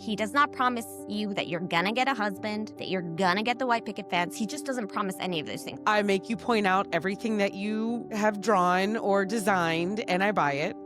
He does not promise you that you're gonna get a husband, that you're gonna get the white picket fence. He just doesn't promise any of those things. I make you point out everything that you have drawn or designed, and I buy it.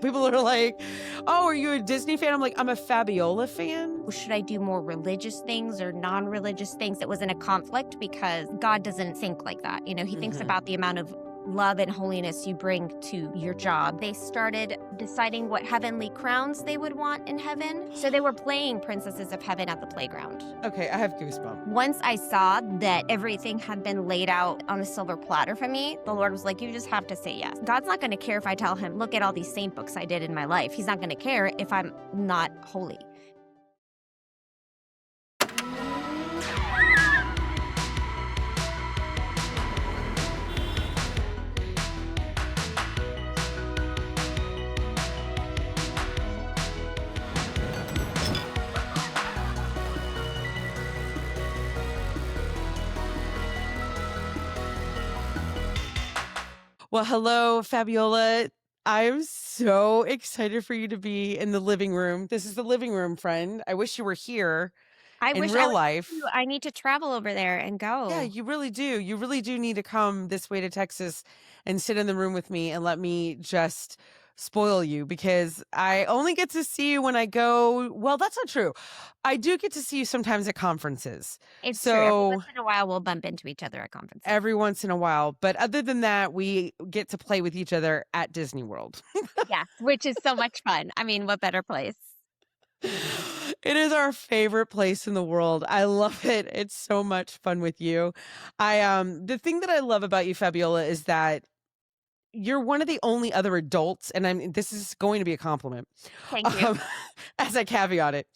People are like, oh, are you a Disney fan? I'm like, I'm a Fabiola fan. Should I do more religious things or non-religious things? It wasn't a conflict because God doesn't think like that. You know, he thinks about the amount of love and holiness you bring to your job. They started deciding what heavenly crowns they would want in heaven. So they were playing Princesses of Heaven at the playground. Okay, I have goosebumps. Once I saw that everything had been laid out on a silver platter for me, the Lord was like, you just have to say yes. God's not going to care if I tell him, look at all these saint books I did in my life. He's not going to care if I'm not holy. Well, hello, Fabiola. I'm so excited for you to be in the living room. This is the living room, friend. I wish you were here I in wish I real was life. too. I need to travel over there and Yeah, go. you really do. You really do need to come this way to Texas and sit in the room with me and let me just spoil you because I only get to see you when I go. Well, that's not true. I do get to see you sometimes at conferences. It's true. Every So once in a while, we'll bump into each other at conferences. every once in a while. But other than that, we get to play with each other at Disney World. Yes, which is so much fun. I mean, what better place? It is our favorite place in the world. I love it. It's so much fun with you. The thing that I love about you, Fabiola, is that you're one of the only other adults, and this is going to be a compliment, Thank you. um, as I caveat it.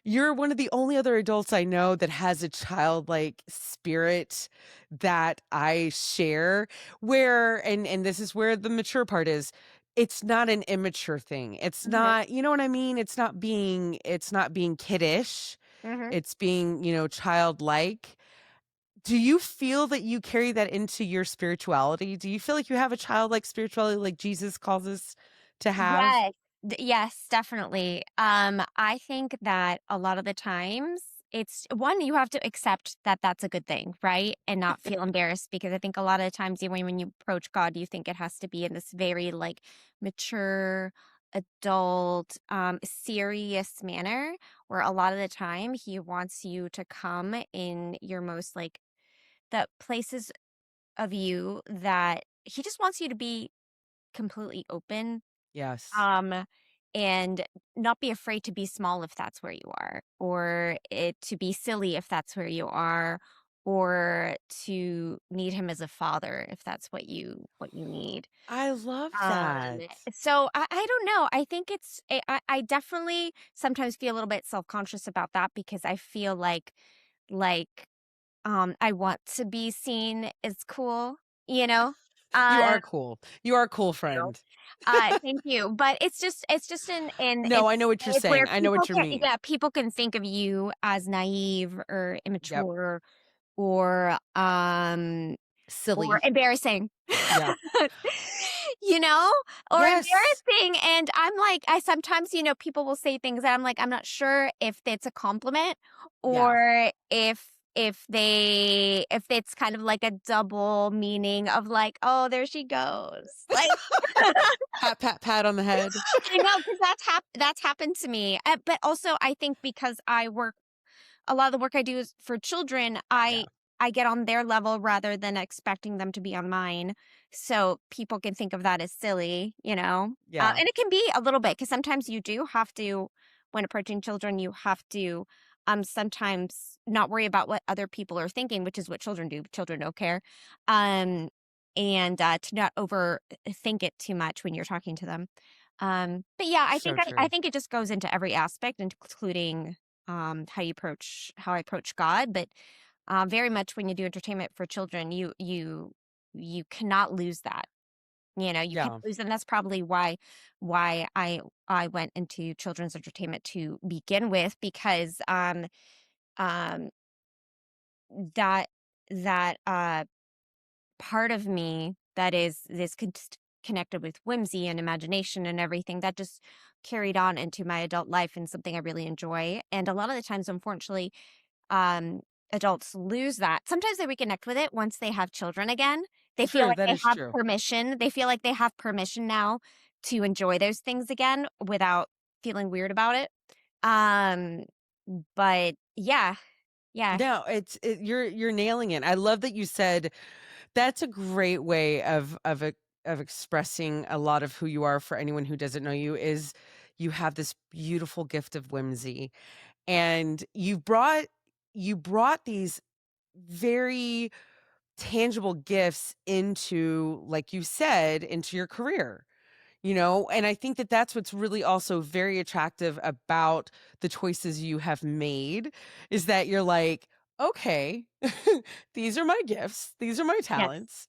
You're one of the only other adults I know that has a childlike spirit that I share, where and this is where the mature part is. It's not an immature thing. It's Mhm, not, you know what I mean? It's not being kiddish. mhm. It's being, childlike. Do you feel that you carry that into your spirituality? Do you feel like you have a childlike spirituality like Jesus calls us to have? Yes. Yes, definitely. I think that a lot of the times it's one, you have to accept that that's a good thing, right? And not feel embarrassed because I think a lot of the times when you approach God, you think it has to be in this very like mature, adult, serious manner where a lot of the time he wants you to come in your most like the places of you that he just wants you to be completely open, Yes. um, and not be afraid to be small if that's where you are, or to be silly if that's where you are, or to need him as a father if that's what you need. I love Um, that. so I don't know. I think I definitely sometimes feel a little bit self-conscious about that because I feel like I want to be seen as cool, you know? You Um, are cool. You are a cool you. friend. Thank you. But it's just in No, I know what you're it's where saying. I know people what you can mean. yeah, people can think of you as naive or Yep. immature or or Silly. embarrassing. Yeah. You know? Or Yes. embarrassing, and I'm like I sometimes, people will say things that I'm like, I'm not sure if it's a compliment Yeah. or if it's kind of like a double meaning of like, "Oh, there she goes." Like Pat, pat, pat on the head. I know, 'cause that's happened to me, but also I think because I work a lot of the work I do is for children, Yeah. I get on their level rather than expecting them to be on mine, so people can think of that as silly, Yeah. and it can be a little bit because sometimes you do have to when approaching children, you have to, sometimes not worry about what other people are thinking, which is what children do, children don't care, um, and, to not overthink it too much when you're talking to them, but yeah, I So think I true. think it just goes into every aspect, including how I approach God, but very much when you do entertainment for children, you cannot lose that. You can't Yeah. lose, and that's probably why I went into children's entertainment to begin with because um that that part of me that is connected with whimsy and imagination and everything that just carried on into my adult life and something I really enjoy. And a lot of the times, unfortunately, um, adults lose that. Sometimes they reconnect with it once they have children again. They feel True, like that they is have true. permission. They feel like they have permission now to enjoy those things again without feeling weird about it. Um, but yeah, yeah, No, you're nailing it. I love that you said that's a great way of expressing a lot of who you are for anyone who doesn't know you is you have this beautiful gift of whimsy, and you brought these very tangible gifts into, like you said, into your career. And I think that that's what's really also very attractive about the choices you have made is that you're like, okay, these are my gifts, these are my yes, talents,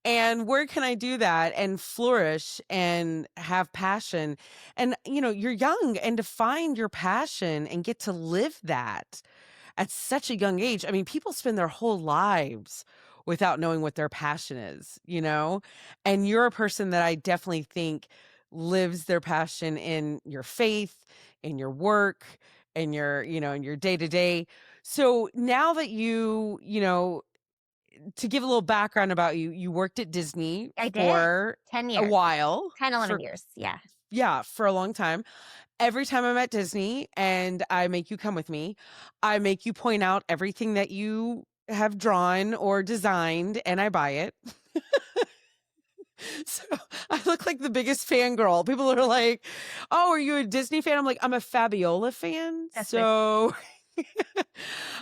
and where can I do that and flourish and have passion? And you're young, and to find your passion and get to live that at such a young age. I mean, people spend their whole lives without knowing what their passion is. And you're a person that I definitely think lives their passion in your faith, in your work, in your day to day. So now that to give a little background about you, you worked at Disney I did. for 10 a years, while, 10, 11 for, years. Yeah. yeah, for a long time. Every time I'm at Disney and I make you come with me, I make you point out everything that you have drawn or designed, and I buy it. So I look like the biggest fangirl. People are like, "Oh, are you a Disney fan?" I'm like, "I'm a Fabiola fan." That's so So,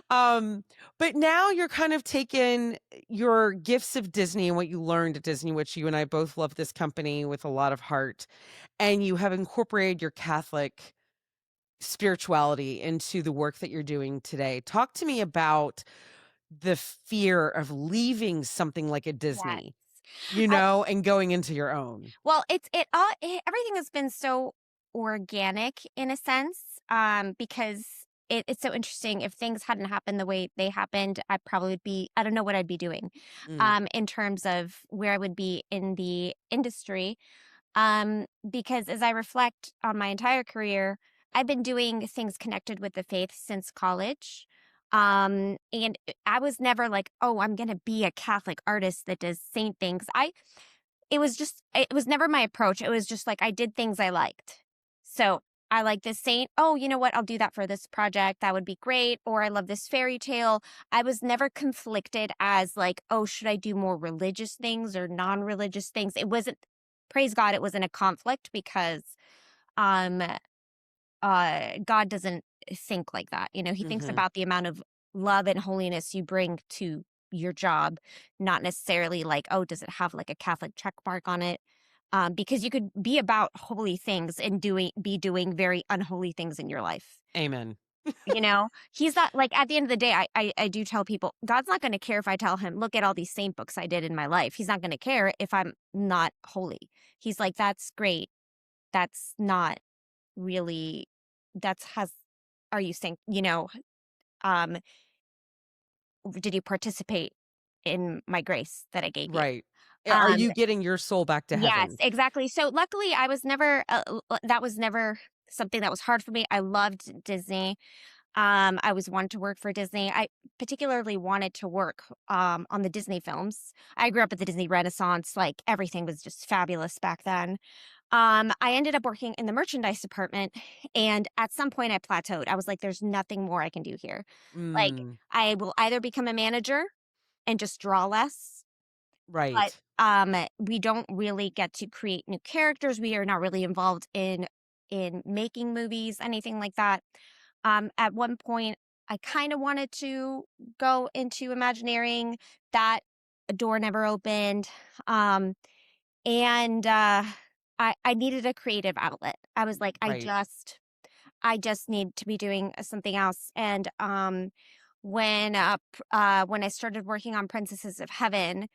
um, but now you're kind of taking your gifts of Disney and what you learned at Disney, which you and I both love this company with a lot of heart, and you have incorporated your Catholic spirituality into the work that you're doing today. Talk to me about the fear of leaving something like a yes. Disney, I and going into your own. well, everything has been so organic in a sense, because it's so interesting. If things hadn't happened the way they happened, I don't know what I'd be doing, Mm, in terms of where I would be in the industry. Because as I reflect on my entire career, I've been doing things connected with the faith since college. And I was never like, oh, I'm going to be a Catholic artist that does saint things. It was never my approach. It was just like I did things I liked. So I like this saint. Oh, you know what? I'll do that for this project. That would be great. Or I love this fairy tale. I was never conflicted as like, oh, should I do more religious things or non-religious things? It wasn't, praise God, it wasn't a conflict because um God doesn't think like that. He thinks mhm. about the amount of love and holiness you bring to your job, not necessarily like, oh, does it have like a Catholic check mark on it? Because you could be about holy things and be doing very unholy things in your life. Amen. He's not like at the end of the day, I do tell people God's not going to care if I tell him, look at all these saint books I did in my life. He's not going to care if I'm not holy. He's like, that's great. That's not really, that's has, are you saying, um, did you participate in my grace that I gave you? Right. Are Um, you getting your soul back to yes, heaven? exactly. So luckily I was never, that was never something that was hard for me. I loved Disney. I was wanted to work for Disney. I particularly wanted to work on the Disney films. I grew up at the Disney Renaissance. Like everything was just fabulous back then. I ended up working in the merchandise department, and at some point I plateaued. I was like, there's nothing more I can do here. Like, Mm, I will either become a manager and just draw less, but right. we don't really get to create new characters. We are not really involved in making movies, anything like that. At one point, I kind of wanted to go into Imagineering. That door never opened. Um, and I needed a creative outlet. I was like, Right. I just need to be doing something else. And when I started working on Princesses of Heaven,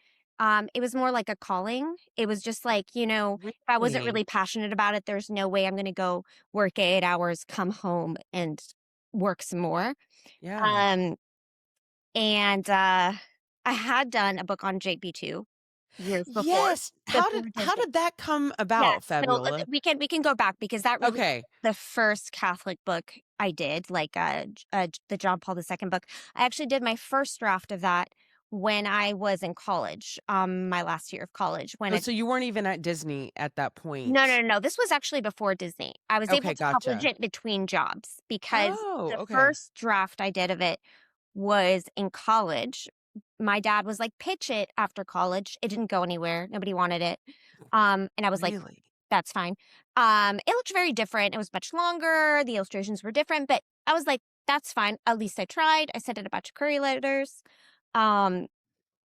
it was more like a calling. It was just like, if I wasn't Really? really passionate about it, there's no way I'm going to go work 8 hours, come home, and work some more. Yeah. Um, and I had done a book on JP2. years before, Yes. before How Disney. did that come Yes, about, so, Fabiola? we can go back because that really Okay. the first Catholic book I did, like, the John Paul II book. I actually did my first draft of that when I was in college, my last year of college when Oh, it so you weren't even at Disney at that no, no, point. no, no, this was actually before Disney. I was able Okay, to publish gotcha. it between jobs because Oh, the okay. first draft I did of it was in college. My dad was like, "Pitch it after college." It didn't go anywhere. Nobody wanted it. And I was like, Really? "That's fine." It looked very different. It was much longer. The illustrations were different, but I was like, "That's fine. At least I tried." I sent in a bunch of query letters. Um,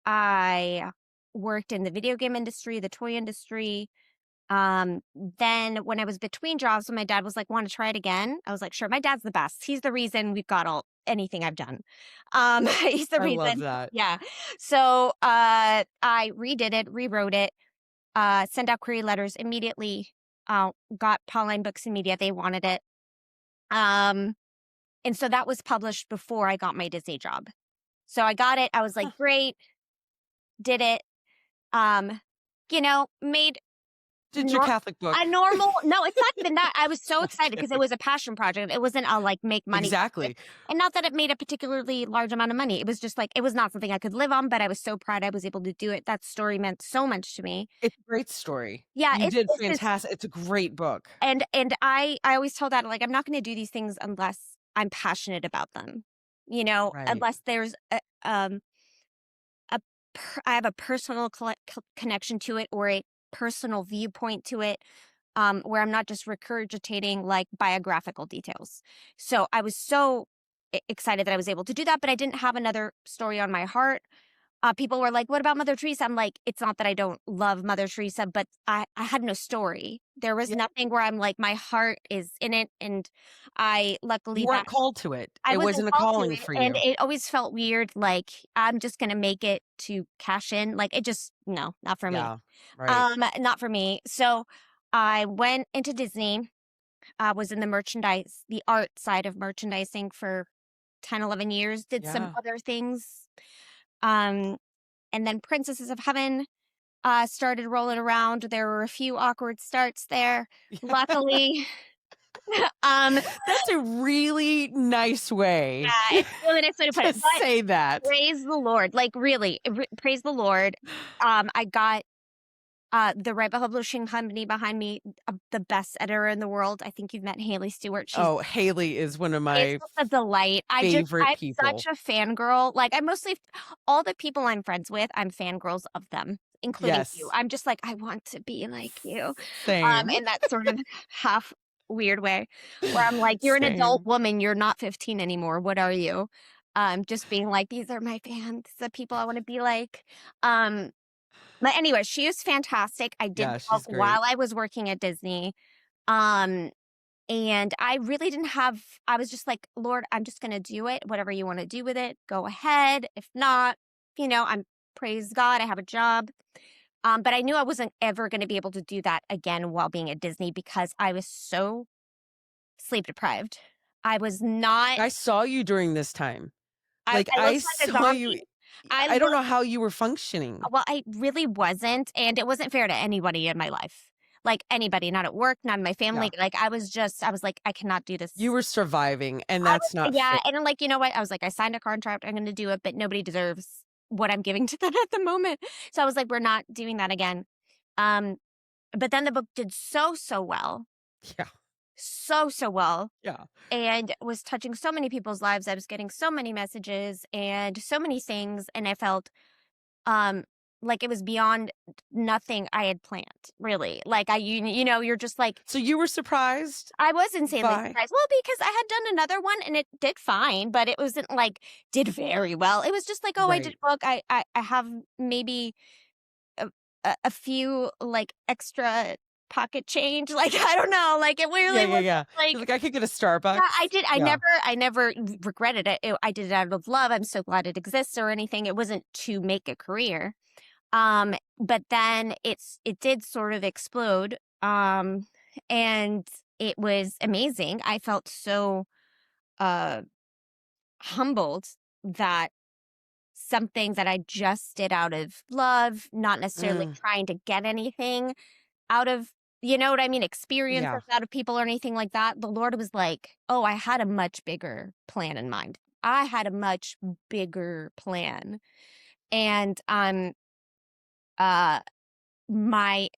I worked in the video game industry, the toy industry. Then when I was between jobs, when my dad was like, "Want to try it again?" I was like, "Sure." My dad's the best. He's the reason we've got all anything I've done. He's the I love reason. that. Yeah. So I redid it, rewrote it, sent out query letters immediately. Got Pauline Books and Media. They wanted it. Um, and so that was published before I got my Disney job. So I got it. I was like, Huh. great, did it. Made Did your Nor Catholic a book. normal no, it's not even that. I was so I'm excited because it kidding. was a passion project. It wasn't a, like, make money project, Exactly. and not that it made a particularly large amount of money. It was just, like, it was not something I could live on, but I was so proud I was able to do it. That story meant so much to me. It's a great story. Yeah, You did it's just fantastic. It's a great book. and I always told that, like, I'm not gonna do these things unless I'm passionate about them, Right. unless there's a I have a personal connection to it or a personal viewpoint to it, where I'm not just regurgitating like biographical details. So I was so excited that I was able to do that, but I didn't have another story on my heart. People were like, "What about Mother Teresa?" I'm like, "It's not that I don't love Mother Teresa, but I had no story. There was Yeah. nothing where I'm like, my heart is in it." And I You luckily that weren't called to it. I It wasn't wasn't a called to calling it, for and you. it always felt weird, like, I'm just gonna make it to cash in, like, it just no, not for me. Yeah. Right. Not for me. So, I went into Disney, was in the art side of merchandising for 10, 11 years, did some Yeah. other things, um, and then Princesses of Heaven, started rolling around. There were a few awkward starts there. Luckily, um, That's a really nice way yeah, it's a really nice way to put to it, but say that. praise the Lord, like, really, praise the Lord. I got, the Right Publishing Company behind me, the best editor in the world. I think you've met Haley Stewart. She's Oh, Haley is one of is my just a delight. favorite I'm such people. a fangirl. Like, I mostly all the people I'm friends with, I'm fangirls of them, including you. Yes. I'm just like, "I want to be like you," Same. in that sort of half weird way, where I'm like, "You're an adult Same. woman, you're not 15 anymore. What are you?" Just being like, "These are my fans, the people I wanna be like." Um, but anyway, she is fantastic. I did Yeah, the book she's great. while I was working at Disney. Um and I really didn't have I was just like, "Lord, I'm just gonna do it. Whatever you wanna do with it, go ahead. If not, I'm praise God, I have a job." But I knew I wasn't ever gonna be able to do that again while being at Disney because I was so sleep deprived. I was not I saw you during this time. Like, I I looked like a saw you zombie. I I don't looked know how you were functioning. well, I really wasn't, and it wasn't fair to anybody in my life. Like, anybody, not at work, not in my Yeah. family. Like, I was like, "I cannot do You this." were surviving, and I was that's not fair. yeah, and I'm like, "You know what?" I was like, "I signed a contract, I'm gonna do it, but nobody deserves what I'm giving to them at the moment." So I was like, "We're not doing that again." Um, but then the book did so, so well, Yeah, so, so well, yeah. and was touching so many people's lives. I was getting so many messages and so many things, and I felt, um, like it was beyond nothing I had planned, really. Like, you're just like So you were surprised I was insanely by surprised. Well, because I had done another one and it did fine, but it wasn't like did very well. It was just like, oh, I did Right. a book. I have maybe a few like extra pocket change. Like I don't know. Like it Yeah, really yeah, was yeah. You're like like, "I could get a yeah, I Starbucks." did. Yeah. I never regretted it. I did it out of love. I'm so glad it exists or anything. It wasn't to make a career. But then it did sort of explode. And it was amazing. I felt so uh humbled that some things that I just did out of love, not necessarily Mm, trying to get anything out of, you know what I mean, experiences yeah. out of people or anything like that. The Lord was like, "Oh, I had a much bigger plan in mind. I had a much bigger plan." And, uh, my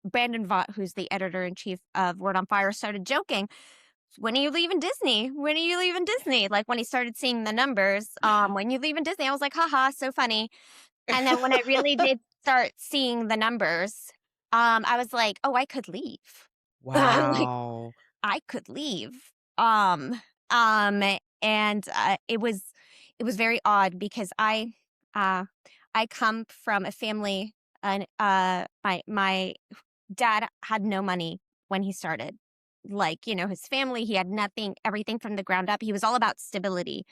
Brandon Vaught, who's the editor-in-chief of Word on Fire, started joking, "When are you leaving Disney? When are you leaving Disney?" Like, when he started seeing the numbers, "When you leaving Disney?" I was like, "Ha so funny." And then when I really did start seeing the numbers, I was like, "Oh, I could leave." Like, Wow. I could leave. Um, um, and, it was very odd because uh, I come from a family and, my dad had no money when he started. Like, you know, his family, he had nothing, everything from the ground up. He was all about stability,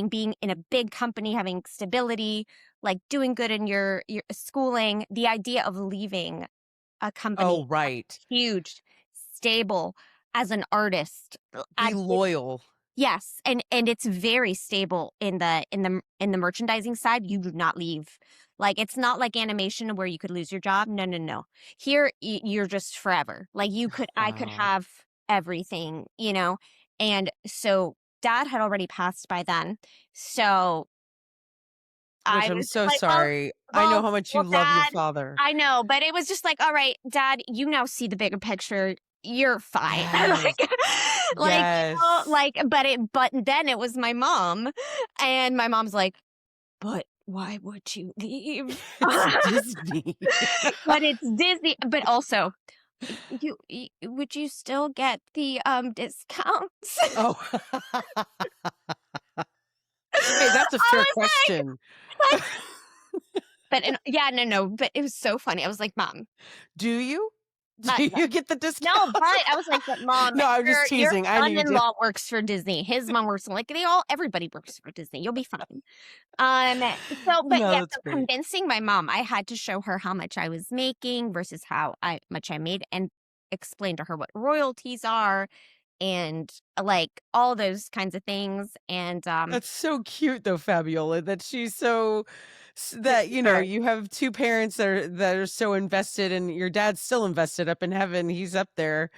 being in a big company, having stability, like doing good in your schooling. The idea of leaving a company Oh, right. huge, stable as an artist Be at this. loyal. Yes, and it's very stable in the merchandising side. You do not leave. Like, it's not like animation where you could lose your job. No, no, no. Here, you're just forever. Like, I could Wow. have everything, you know? And so dad had already passed by then. So Which I I'm was just so like, sorry. I know how much you love your dad, father. I know, but it was just like, all right, dad, you now see the bigger picture. You're fine. Yes. Yes. But then it was my mom, and my mom's like, "But why would you leave?" It's Disney. But it's Disney, but also, you would you still get the, discounts?" Oh. Hey, that's a fair I was question. like, but and yeah, no, but it was so funny. I was like, "Mom, Do you? Do no." you get the No, but discount? I was like, "But mom, No, I'm just your teasing. I know you do. son-in-law works for Disney. His mom works like everybody works for Disney. You'll be fine." But No, yeah, that's so great. convincing my mom, I had to show her how much I was making versus how I much I made and explain to her what royalties are and, like, all those kinds of things, and, That's so cute though, Fabiola, that she's so the that super. you have two parents that are so invested and your dad's still invested up in heaven. He's up there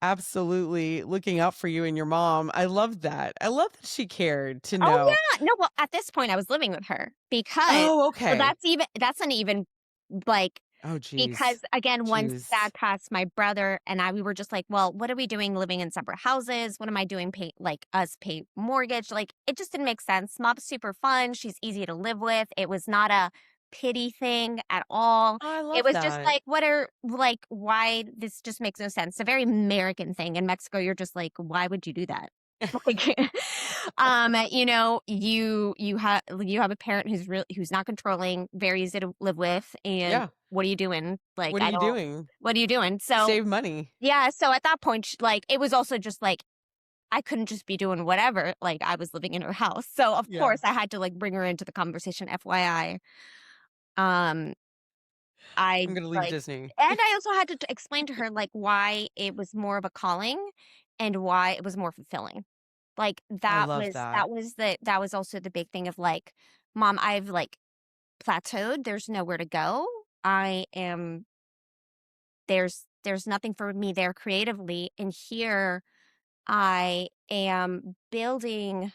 absolutely looking out for you and your mom. I love that. I love that she cared to Oh, know. yeah. No, well, at this point, I was living with her because Oh, well, okay. that's an even, like, Oh, geez. because, again, once Jeez. dad passed, my brother and I, we were just like, "Well, what are we doing living in separate houses? What am I doing us pay mortgage?" Like, it just didn't make sense. Mom's super fun, she's easy to live with. It was not a pity thing at all. I It love was just that. like, why this just makes no sense. It's a very American thing. In Mexico, you're just like, "Why would you do that?" Like, you have a parent who's not controlling, very easy to live with, and Yeah. what are you doing? Like, What are I you don't doing? what are you doing? So, Save money. yeah, so at that point, like, it was also just like, I couldn't just be doing whatever, like, I was living in her house. So, of Yeah. course, I had to, like, bring her into the conversation, FYI. Um, I, I'm gonna leave like Disney. and I also had to explain to her, like, why it was more of a calling and why it was more fulfilling. Like, I love that. that was also the big thing of, like, "Mom, I've, like, plateaued, there's nowhere to go. I am there's nothing for me there creatively, and here I am building,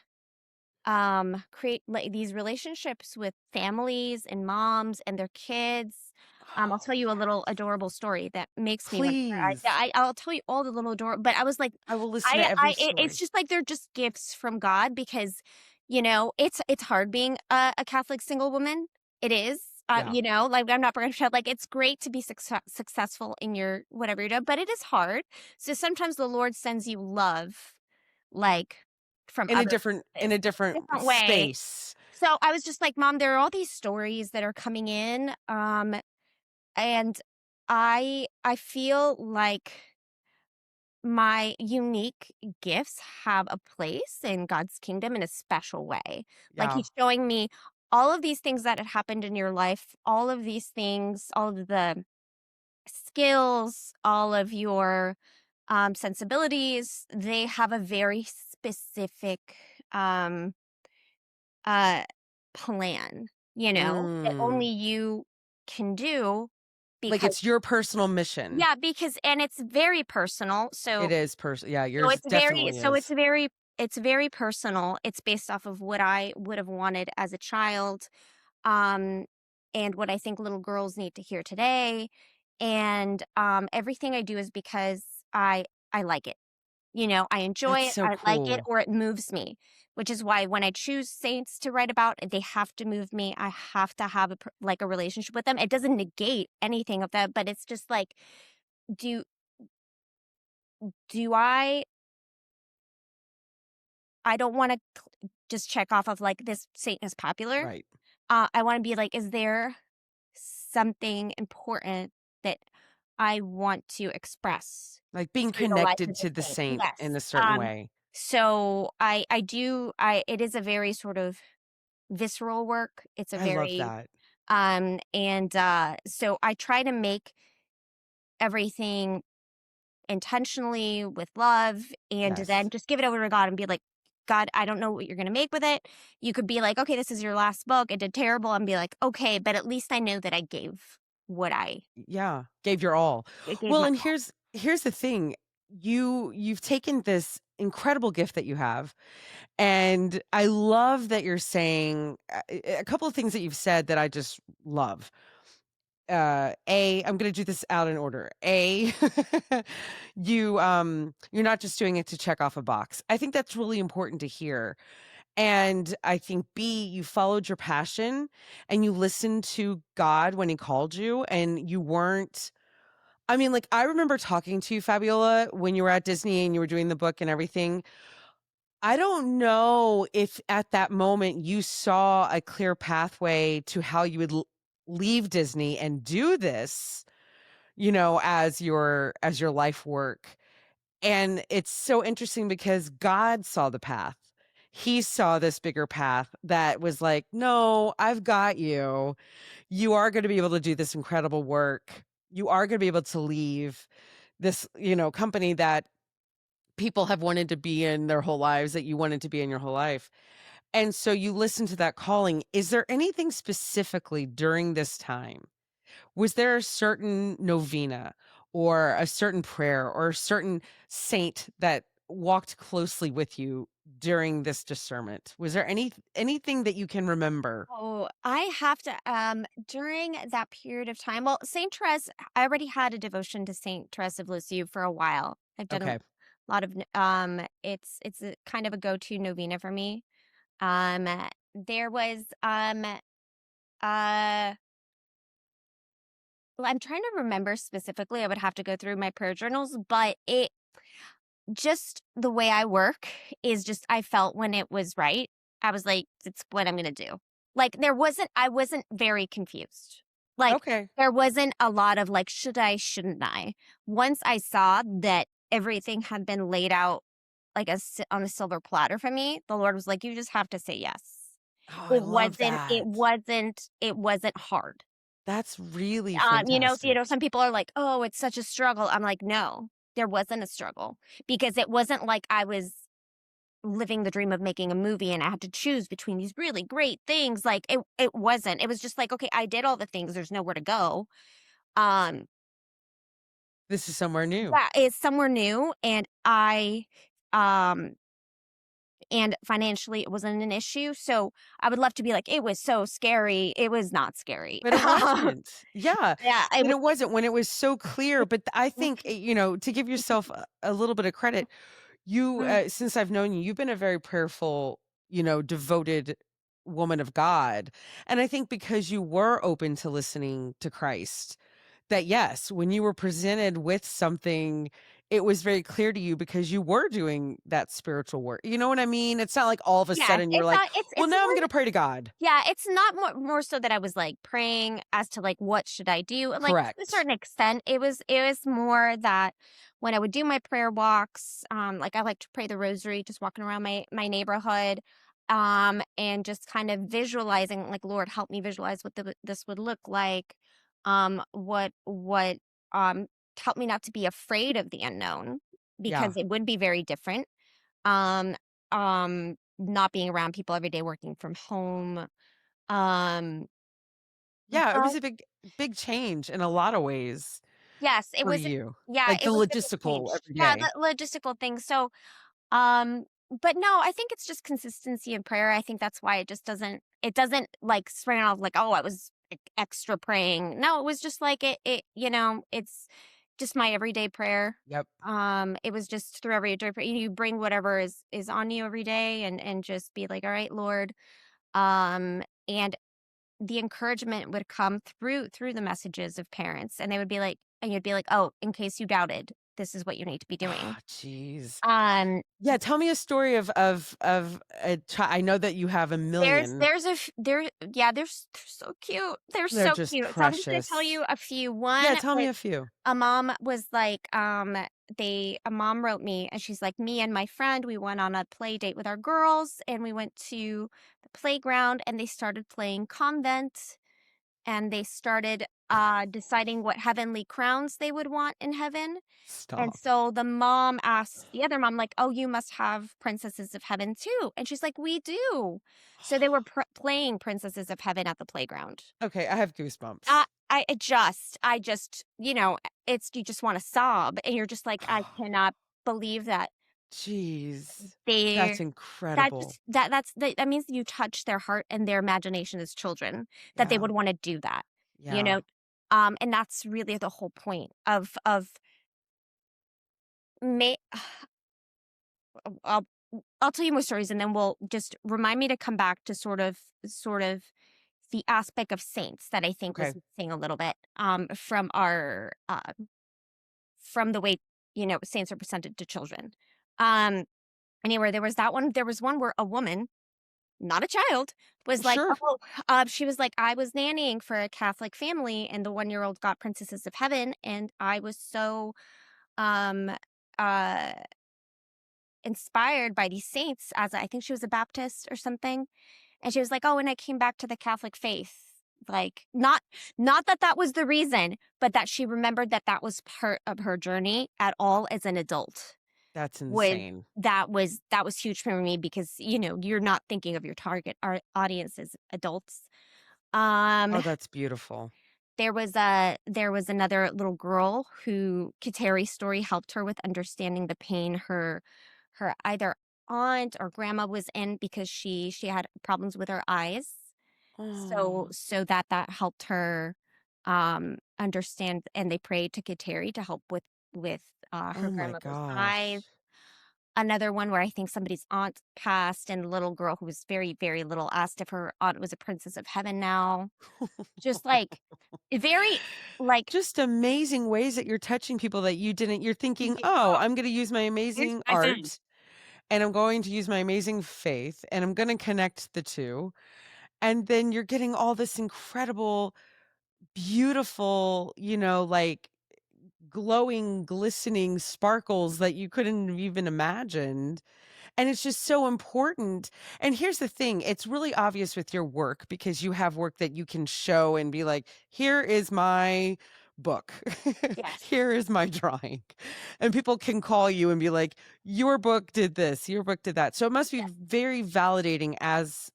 create, like, these relationships with families and moms and their kids." I'll tell you a little adorable story that makes me wanna cry. Please. I'll tell you all the little but I was like, I will listen to every it's story. just like they're just gifts from God because, it's hard being a Catholic single woman. It is. Yeah. Like, I'm not gonna pretend like it's great to be successful in your whatever you're doing, but it is hard. So sometimes the Lord sends you love, like, from In a other different in places, a different different way. space. So I was just like, "Mom, there are all these stories that are coming in, and I feel like my unique gifts have a place in God's kingdom in a special way." Like, Yeah. he's showing me all of these things that had happened in your life, all of these things, all of the skills, all of your, sensibilities, they have a very specific, um, uh, plan, that only Mm. you can do Like, because it's your personal mission. yeah, because and it's very personal. It is yeah, So yours it's very definitely so is. it's very personal. It's based off of what I would have wanted as a child, um, and what I think little girls need to hear today. And everything I do is because I like it. I enjoy That's it, so I like it, cool. or it moves me, which is why when I choose saints to write about, they have to move me. I have to have like a relationship with them. It doesn't negate anything of that, but it's just like, do do I don't want to just check off of like this saint is popular. Right. I want to be like, is there something important that I want to express Like, being through the life connected of the to the saint? saint in Yes. a certain way. So I do I it is a very sort of visceral work. It's a I love very that. and so I try to make everything intentionally with love and Yes. then just give it over to God and be like, God, I don't know what you're going to make with it. You could be like, okay, this is your last book. It did terrible. And be like, okay, but at least I know that I gave what Yeah, gave your all. I gave Well, my and all. here's the thing. You've taken this incredible gift that you have, and I love that you're saying a couple of things that you've said that I just love. I'm going to do this out in order. You're not just doing it to check off a box. I think that's really important to hear. And I think B, you followed your passion and you listened to God when he called you and you weren't I mean, like, I remember talking to you, Fabiola, when you were at Disney and you were doing the book and everything. I don't know if at that moment you saw a clear pathway to how you would leave Disney and do this, as your life work. And it's so interesting because God saw the path. He saw this bigger path that was like, "No, I've got you. You are gonna be able to do this incredible work. You are gonna be able to leave this, company that people have wanted to be in their whole lives, that you wanted to be in your whole life." And so you listen to that calling. Is there anything specifically during this time? Was there a certain novena or a certain prayer or a certain saint that walked closely with you during this discernment? Was there anything that you can remember? Oh, I have to during that period of time. Well, Saint Therese, I already had a devotion to Saint Therese of Lisieux for a while. I've done a Okay. lot of it's a kind of a go-to novena for me. There was uh well, I'm trying to remember specifically. I would have to go through my prayer journals, but it just the way I work is just I felt when it was right. I was like, it's what I'm going to do. Like I wasn't very confused. Like Okay. there wasn't a lot of like, should I, shouldn't I? Once I saw that everything had been laid out like on a silver platter for me, the Lord was like, you just have to say yes. Oh, I love that. It wasn't hard. That's really Some fantastic. people are like, "Oh, it's such a struggle." I'm like, "No, there wasn't a struggle because it wasn't like I was living the dream of making a movie and I had to choose between these really great things. Like it wasn't. It was just like, okay, I did all the things. There's nowhere to go. Um, This is somewhere new. yeah, it's somewhere new, um, and financially it wasn't an issue. So I would love to be like, it was so scary. It was not scary. But it wasn't. Yeah, Yeah, it and was. it wasn't when it was so clear, but I think, to give yourself a little bit of credit, since I've known you, you've been a very prayerful, devoted woman of God, and I think because you were open to listening to Christ, that yes, when you were presented with something, it was very clear to you because you were doing that spiritual work. You know what I mean? It's not like all of a Yes, sudden you were it's like, not. "Well, It's now I'm more. gonna pray to God." Yeah, it's not more so that I was, like, praying as to, like, what should I do, and, like, to a Correct. certain extent, it was more that when I would do my prayer walks, like, I like to pray the rosary just walking around my neighborhood, and just kind of visualizing, like, "Lord, help me visualize what this would look like." What help me not to be afraid of the unknown Yeah. because it would be very different. Um not being around people every day, working from home, Um, Yeah, it was but a big change in a lot of ways yes, for you. Like it the was a big logistical change. every Yeah, day. the logistical thing. So, um, but no, I think it's just consistency in prayer. I think that's why it doesn't like spring off like, oh, I was extra praying. No, it was just like it's just my everyday prayer. Yep. It was just through everyday prayer. You bring whatever is on you every day and just be like, all right, Lord. And the encouragement would come through the messages of parents, and they would be like, and you'd be like, oh, in case you doubted, this is what you need to be doing. Ah, jeez. Um, Yeah, tell me a story of a I know that you have a million. there's a f there yeah, they're so cute. They're They're so just cute. So I'm just gonna tell precious. you a few. Yeah, One tell me was a few. a mom was like, a mom wrote me and she's like, me and my friend, we went on a play date with our girls and we went to the playground and they started playing Convent and they started deciding what heavenly crowns they would want in heaven. And Stop. so the mom asked the other mom, like, "Oh, you must have Princesses of Heaven too." And she's like, "We do." So they were playing Princesses of Heaven at the playground. Okay, I have goosebumps. I just, it's you just want to sob, and you're just like, I cannot believe that Jeez. That's they incredible. that means you touch their heart and their imagination as children that they Yeah. would want to do that, you Yeah. know. And that's really the whole point of may I'll I'll tell you more stories and then we'll just remind me to come back to sort of the aspect of saints that I think was Okay. missing a little bit from the way saints are presented to children. Um anyway, there was one where a woman, not a child, was like, Sure. oh, she was like, I was nannying for a Catholic family and the 1-year old got Princesses of Heaven and I was so um uh inspired by these saints as I think she was a Baptist or something, and she was like, "Oh, and I came back to the Catholic faith." Like, not that that was the reason, but that she remembered that that was part of her journey at all as an adult. That's Was insane. that was huge for me because, you're not thinking of your target audience as adults. Um, Oh, that's beautiful. there was another little girl who Kateri's story helped her with understanding the pain her either aunt or grandma was in because she had problems with her eyes. So Oh, that helped her understand and they prayed to Kateri to help with her oh my grandmother's eyes. gosh. Another one where I think somebody's aunt passed and the little girl who was very, very little asked if her aunt was a princess of heaven now. Just like very like Just amazing ways that you're touching people that you're thinking, "Oh, oh, I'm gonna use my here's amazing heaven. art, and I'm going to use my amazing faith, and I'm gonna connect the 2." And then you're getting all this incredible, beautiful, like, glowing, glistening sparkles that you couldn't have even imagined. And it's just so important. And here's the thing, it's really obvious with your work because you have work that you can show and be like, "Here is my book. Yes. Here is my drawing." And people can call you and be like, "Your book did this, your book did that." So it must be Yes. very validating as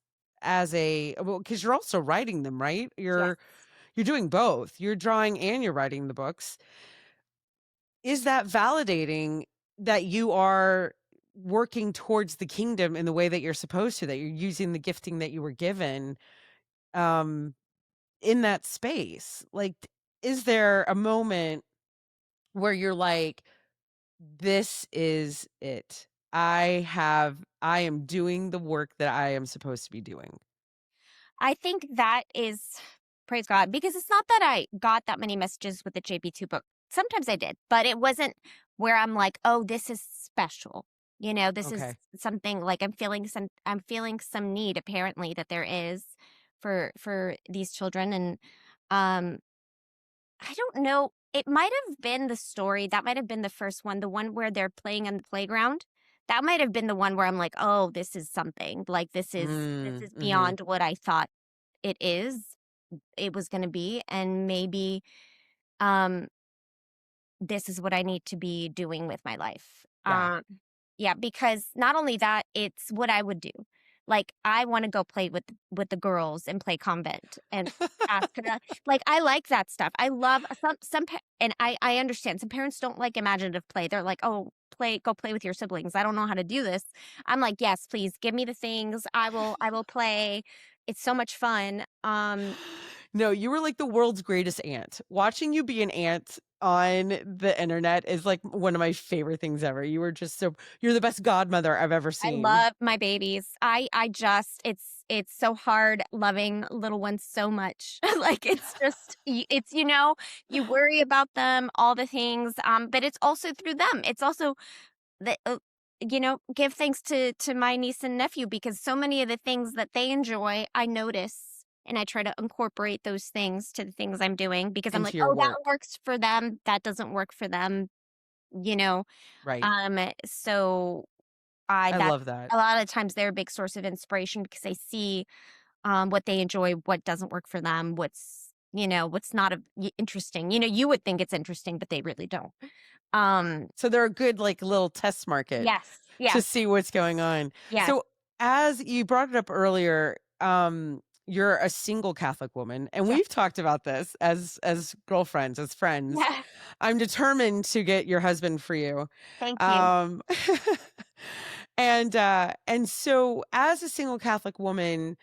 a well, because you're also writing them, right? Yes. You're doing both. You're drawing and you're writing the books. Is that validating that you are working towards the kingdom in the way that you're supposed to, that you're using the gifting that you were given, um, in that space? Like, is there a moment where you're like, "This is it. I am doing the work that I am supposed to be doing." I think that is praise God, because it's not that I got that many messages with the JP2 book. Sometimes I did, but it wasn't where I'm like, "Oh, this is special." This is Okay. something like I'm feeling some need apparently that there is for these children and um I don't know. It might have been the story. That might have been the first one, the one where they're playing on the playground. That might have been the one where I'm like, "Oh, this is something. Like this Mm, is mhm. beyond what I thought it was gonna be, and maybe, um, this is what I need to be doing with my life." Yeah. Yeah, because not only that, it's what I would do. Like, I wanna go play with the girls and play Convent and ask her to like, I like that stuff. I love some pa and I understand some parents don't like imaginative play. They're like, "Oh, go play with your siblings. I don't know how to do this." I'm like, "Yes, please give me the things. I will play. It's so much fun." No, you were like the world's greatest aunt. Watching you be an aunt on the internet is like one of my favorite things ever. You were just you're the best godmother I've ever I seen. love my babies. I just it's so hard loving little ones so much. Like, it's just it's, you worry about them, all the things, but it's also through them. It's also the give thanks to my niece and nephew because so many of the things that they enjoy, I notice, and I try to incorporate those things to the things I'm doing because I'm like, Into your "Oh, that work. works for them. That doesn't work for them." You know? Right. So I I that love that. a lot of times they're a big source of inspiration because I see, what they enjoy, what doesn't work for them, what's not interesting. You would think it's interesting, but they really don't. Um, So they're a good like little test market yes, to yes, see what's going on. yes, So as you brought it up earlier, you're a single Catholic woman, and yes, we've talked about this as girlfriends, as friends. yes. I'm determined to get your husband for you. Thank you. Um and so as a single Catholic woman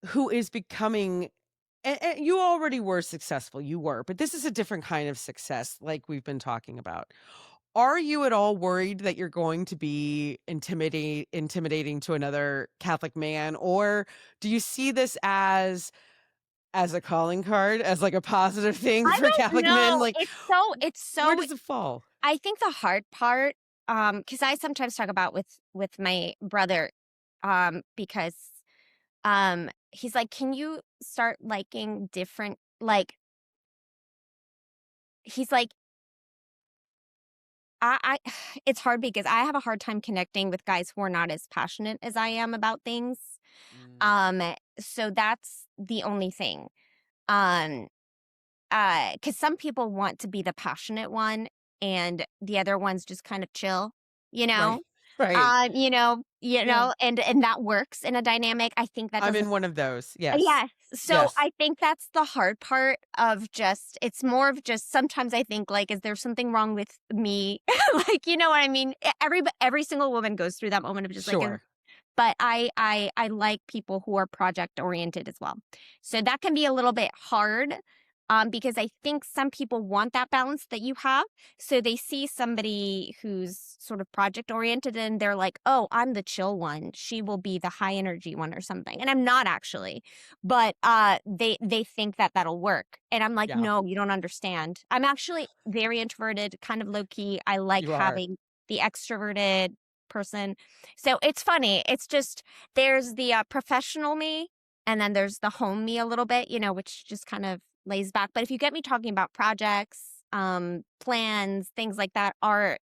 who is becoming and you already were successful, you were, but this is a different kind of success like we've been talking about. Are you at all worried that you're going to be intimidating to another Catholic man, or do you see this as a calling card, as like a positive thing I for don't Catholic men? know. Like, It's where so does it fall? I think the hard part, because I sometimes talk about with my brother, because he's like, "Can you start liking different?" Like, he's like, I it's hard because I have a hard time connecting with guys who are not as passionate as I am about things. Mm, Um, so that's the only thing. Um, because some people want to be the passionate one and the other one's just kind of chill, you right. know? Right. Yeah. And that works in a dynamic. I think that I'm doesn't. in one of those. Yes. Yes. So Yes. I think that's the hard part of just it's more of just sometimes I think like, is there something wrong with me? Like, you know what I mean? Every single woman goes through that moment of just like, Sure. but I like people who are project oriented as well. So that can be a little bit hard, because I think some people want that balance that you have. So they see somebody who's sort of project oriented and they're like, "Oh, I'm the chill one. She will be the high energy one or something." And I'm not actually. But they think that that'll work. And I'm like, Yeah. "No, you don't understand. I'm actually very introverted, kind of low key. I like You are. having the extroverted person." So it's funny. It's just there's the professional me, and then there's the home me a little bit, which just kind of lays back. But if you get me talking about projects, plans, things like that, art,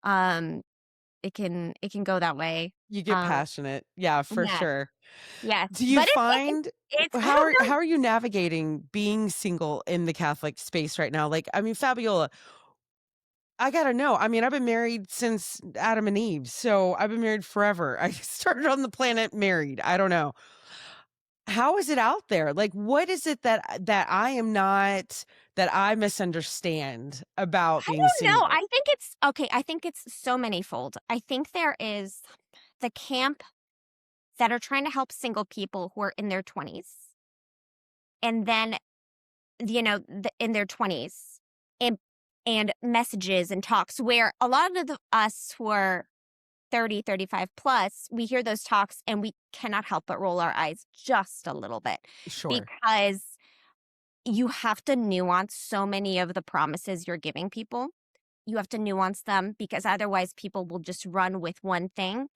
um, it can go that way. You get Um, passionate. Yeah, for yes, sure. yes. Do you But find it's I don't know. how are you navigating being single in the Catholic space right now? Like, I mean, Fabiola, I gotta know. I mean, I've been married since Adam and Eve, so I've been married forever. I started on the planet married. I don't know. How is it out there? Like, what is it that I am not that I misunderstand about I being don't know. single? I think it's okay. I think it's so manyfold. I think there is the camp that are trying to help single people who are in their 20s. And then, in their 20s and messages and talks where a lot of us who are 30, 35 plus, we hear those talks and we cannot help but roll our eyes just a little bit Sure. because you have to nuance so many of the promises you're giving people. You have to nuance them because otherwise people will just run with one thing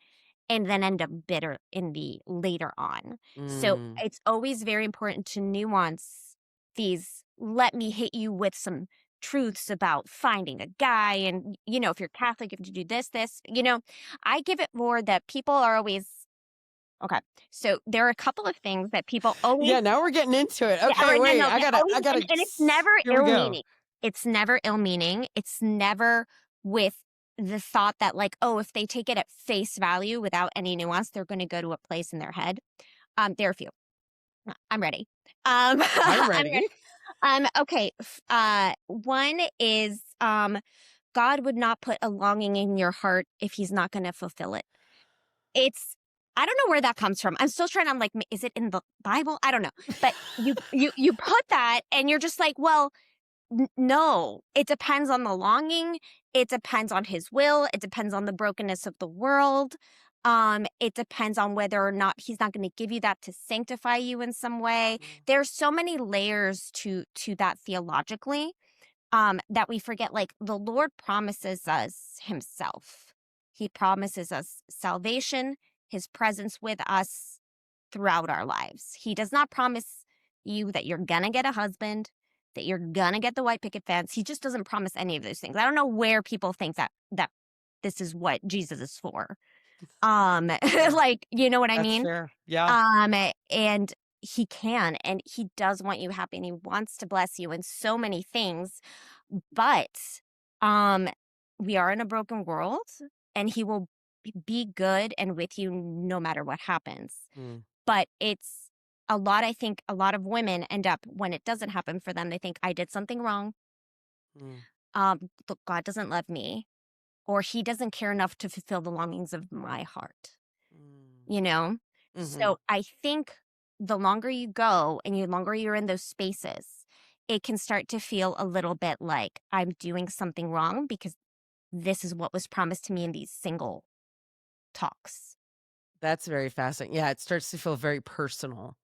and then end up bitter in the later on. So Mm, it's always very important to nuance these. Let me hit you with some truths about finding a guy. And, if you're Catholic, you have to do this. I give it more that people are always okay. So there are a couple of things that people always, yeah, now we're getting into it. yeah, Okay, right, no, wait. no, they always, I gotta and it's never here we ill go. meaning. It's never ill meaning. It's never with the thought that like, oh, if they take it at face value without any nuance, they're going to go to a place in their head. There are a few. I'm ready. I'm I'm ready. ready. Okay. One is God would not put a longing in your heart if He's not going to fulfill it. It's I don't know where that comes from. I'm still trying. I'm like, is it in the Bible? I don't know. But you put that, and you're just like, well, no. It depends on the longing. It depends on His will. It depends on the brokenness of the world. It depends on whether or not He's not going to give you that to sanctify you in some way. There's so many layers to that theologically, that we forget. Like the Lord promises us Himself. He promises us salvation, His presence with us throughout our lives. He does not promise you that you're gonna get a husband, that you're gonna get the white picket fence. He just doesn't promise any of those things. I don't know where people think that this is what Jesus is for. Yeah, Like, you know what I that's mean? fair. Yeah. And He can, and He does want you happy, and He wants to bless you in so many things. But um we are in a broken world, and He will be good and with you no matter what happens. Mm, But it's a lot. I think a lot of women end up, when it doesn't happen for them, they think I did something wrong. mm, Look, God doesn't love me, or He doesn't care enough to fulfill the longings of my heart, mm. you know? Mhm. So I think the longer you go and the longer you're in those spaces, it can start to feel a little bit like I'm doing something wrong because this is what was promised to me in these single talks. That's very fascinating. Yeah, it starts to feel very personal.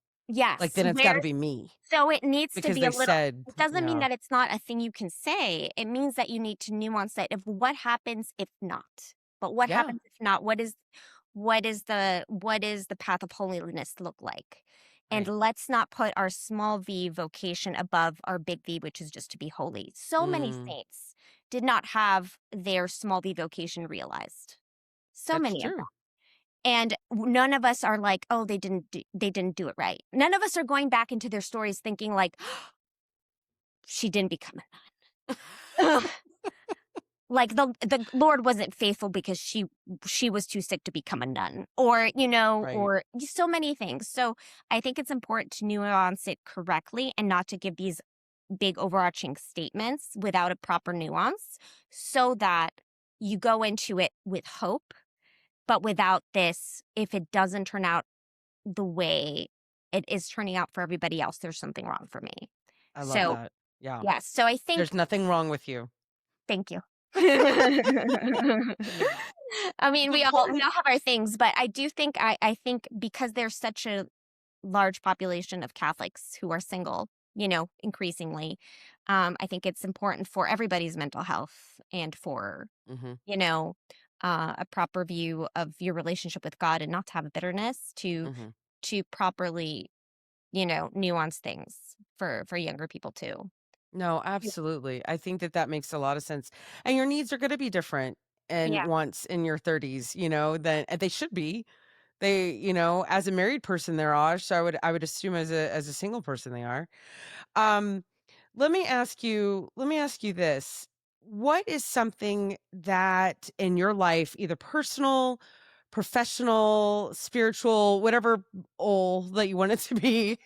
Like, Yes, then it's where gotta be me so it needs to because be a they little. said It doesn't mean yeah. that it's not a thing you can say. It means that you need to nuance it of what happens if not. But what Yeah, happens if not? What is the path of holiness look like? And right. let's not put our small v vocation above our big V, which is just to be holy. So many Mm, saints did not have their small v vocation realized. So that's many of them. true. And none of us are like, oh, they didn't do it right. None of us are going back into their stories thinking like, she didn't become a nun. Like the Lord wasn't faithful because she was too sick to become a nun, or Right. or so many things. So I think it's important to nuance it correctly and not to give these big overarching statements without a proper nuance, so that you go into it with hope, but without this, if it doesn't turn out the way it is turning out for everybody else, there's something wrong for me. I love So, that. Yeah. yes. So I think. There's nothing wrong with you. Thank you. Yeah. I mean, The we important all have our things, but I do think I think because there's such a large population of Catholics who are single, increasingly, I think it's important for everybody's mental health and for, Mhm, you know, a proper view of your relationship with God, and not to have a bitterness, mhm. to properly, nuance things for younger people too. No, Yeah. absolutely. I think that that makes a lot of sense, and your needs are gonna be different and Yeah. once in your 30s, than and they should be. As a married person, there are, so I would assume as a single person they are. Um, let me ask you this. What is something that in your life, either personal, professional, spiritual, whatever all that you want it to be,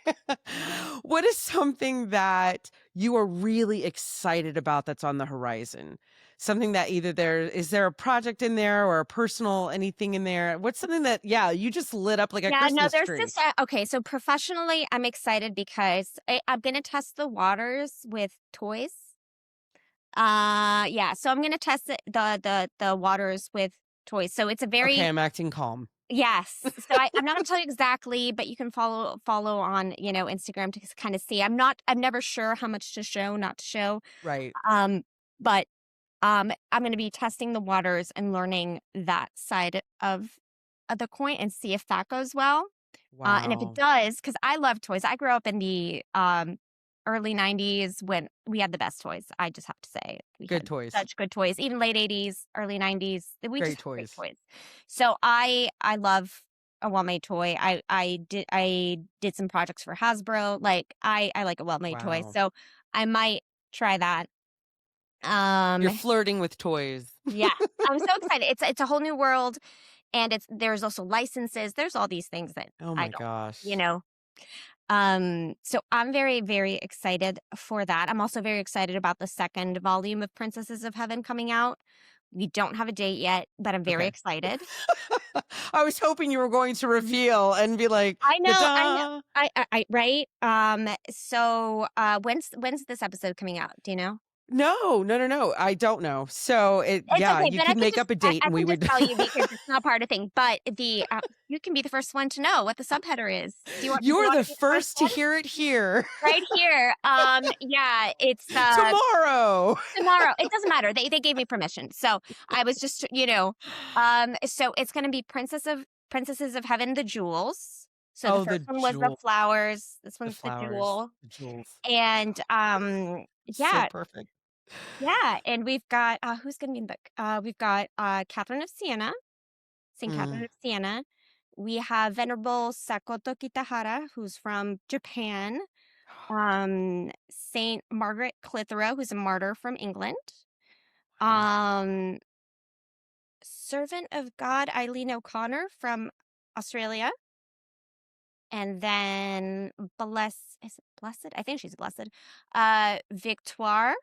what is something that you are really excited about that's on the horizon? Something that either there a project in there or a personal anything in there? What's something that, yeah, you just lit up like a Yeah, no, Christmas there's tree? this. Okay, so professionally, I'm excited because I'm gonna test the waters with toys. Yeah, so I'm gonna test the waters with toys. So it's a Okay, very. I'm acting calm. Yes. So I'm not gonna tell you exactly, but you can follow on Instagram to kind of see. I'm never sure how much to show, not to show. Right. Um, but I'm gonna be testing the waters and learning that side of the coin and see if that goes well. And if it Wow. does, because I love toys. I grew up in the early 90s when we had the best toys. I just have to say, we Good had toys. such good toys. Even late 80s, early 90s, we just Great had great toys. toys. So I love a well-made toy. I did some projects for Hasbro. Like I like a well-made toy. Wow. So I might try that. You're Um, flirting with toys. yeah, I'm so excited. It's a whole new world, and there's also licenses. There's all these things that Oh I my don't, you gosh. know. So I'm very, very excited for that. I'm also very excited about the second volume of Princesses of Heaven coming out. We don't have a date yet, but I'm very Okay. excited. I was hoping you were going to reveal and be like, I know. "Ta-da!" I right? So, when's this episode coming out? Do you know? No, no, no, no. I don't know. So It's yeah, okay, you then I could can make just up a date I and we can just would tell you because it's not part of the thing, but you can be the first one to know what the subheader is. Do you You're wanna the be the first first to one? hear it here Right here. Yeah, it's, tomorrow. tomorrow. It doesn't matter. They gave me permission. So, I was just, so it's gonna be Princesses of Heaven, the Jewels. So the Oh, first the one was the jewel, flowers, this the one's the flowers, jewel, the jewels. and, So yeah, perfect. yeah, and we've got, who's gonna be in the book? We've got, Catherine of Siena, Saint Catherine Mm. of Siena. We have Venerable Sakoto Kitahara, who's from Japan. Saint Margaret Clitheroe, who's a martyr from England. Wow. Um, Servant of God Eileen O'Connor from Australia. And then is it Blessed? I think she's blessed. Victoire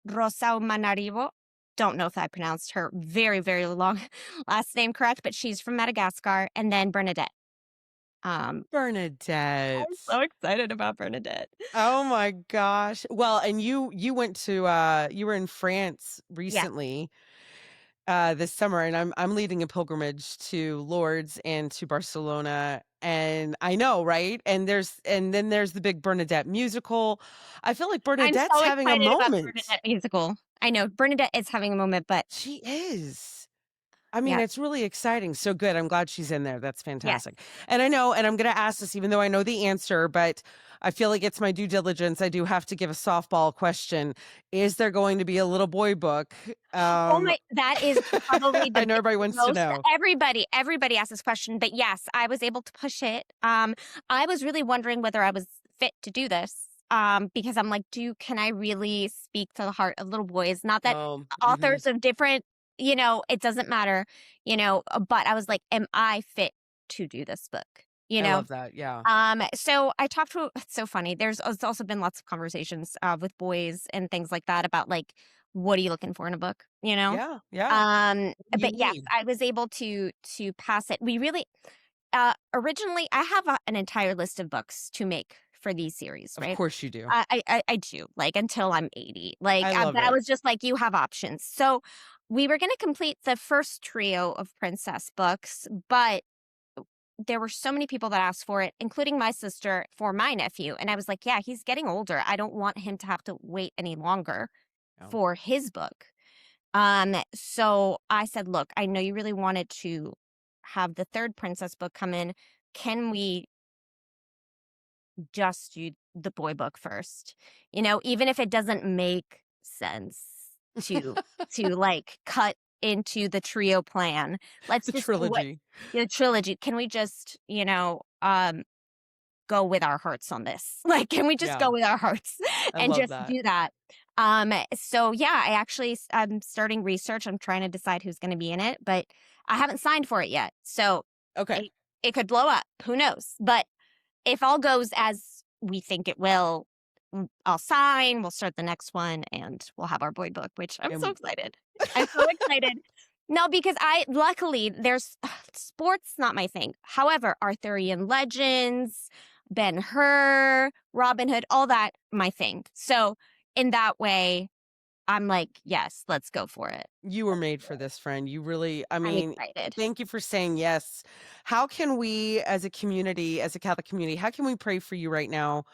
Rosao Manarivo. Don't know if I pronounced her very, very long last name correct, but she's from Madagascar. And then Bernadette. I'm Bernadette. so excited about Bernadette. Oh my gosh. Well, and you went to you were in France Yeah, recently this summer, and I'm leading a pilgrimage to Lourdes and to Barcelona, and I know, right? And then there's the big Bernadette musical. I feel like I'm Bernadette's so having a excited about the moment. Bernadette musical. I know Bernadette is having a moment, but She is. I mean, yeah, it's really exciting. So good. I'm glad she's in there. That's yes. fantastic. And I know, and I'm going to ask this even though I know the answer, but I feel like it's my due diligence. I do have to give a softball question. Is there going to be a little boy book? Oh Um, my, that is probably I know everybody wants to most know. everybody asks this question, but yes, I was able to push it. I was really wondering whether I was fit to do this. Because I'm like, can I really speak to the heart of little boys? Not that Mhm. authors of different, it doesn't matter, but I was like, am I fit to do this book? You I know? love that. Yeah. So I talked to it's so funny. It's also been lots of conversations with boys and things like that about like, what are you looking for in a book? Yeah. Yeah. What do you But yes, need? I was able to pass it. We really originally I have an entire list of books to make for these series, Of right? course you do. I do like until I'm 80. Like, I love but I it. was just like, you have options. So we were going to complete the first trio of princess books, but there were so many people that asked for it, including my sister for my nephew. And I was like, yeah, he's getting older. I don't want him to have to wait any longer No. for his book. So I said, look, I know you really wanted to have the third princess book come in. Can we just do the boy book first? Even if it doesn't make sense to like cut into the trio plan. Let's The just do what trilogy. the trilogy. Can we just, go with our hearts on this? Like, can we just Yeah. go with our hearts I and love just that. do that? So yeah, I'm starting research. I'm trying to decide who's going to be in it, but I haven't signed for it yet. So Okay. it could blow up. Who knows? But if all goes as we think it will, I'll sign, we'll start the next one, and we'll have our boy book, which I'm so And excited. I'm so excited. No, because luckily, there's sports not my thing. However, Arthurian legends, Ben Hur, Robin Hood, all that, my thing. So in that way, I'm like, yes, let's go for it. you were made for this, friend. You really, I I'm mean, excited. thank you for saying yes. How can we, as a community, as a Catholic community, how can we pray for you right now?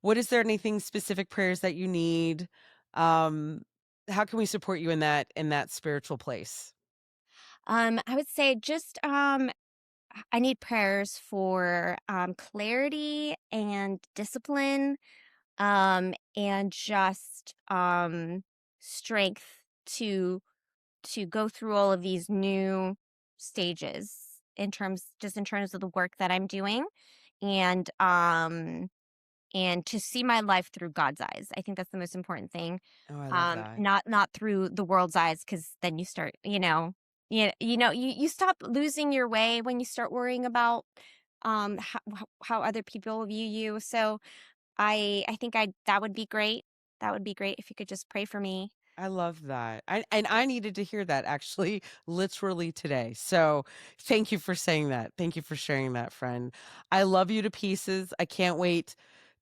What is there anything specific prayers that you need? Um, how can we support you in that spiritual place? I would say just I need prayers for clarity and discipline, and just strength to go through all of these new stages in terms of the work that I'm doing, and and to see my life through God's eyes. I think that's the most important thing. Oh, I love that. Not through the world's eyes, because then you start, you stop losing your way when you start worrying about how other people view you. So I think I that would be great. That would be great if you could just pray for me. I love that. I needed to hear that actually literally today. So thank you for saying that. Thank you for sharing that, friend. I love you to pieces. I can't wait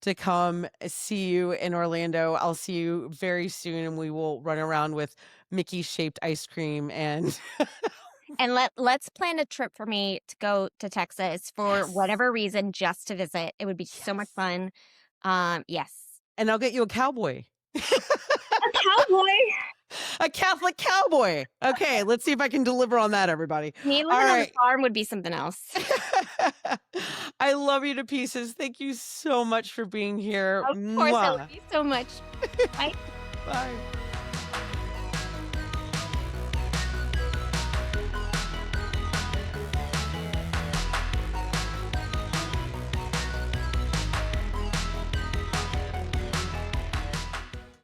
to come see you in Orlando. I'll see you very soon and we will run around with Mickey shaped ice cream and And let's plan a trip for me to go to Texas for yes. whatever reason, just to visit. It would be so much Yes. fun. Yes. And I'll get you a cowboy. A cowboy? A Catholic cowboy. Okay, let's see if I can deliver on that, everybody. Me All living on a right. farm would be something else. I love you to pieces. Thank you so much for being here. Of course, I love Mwah. you so much. Bye. Bye.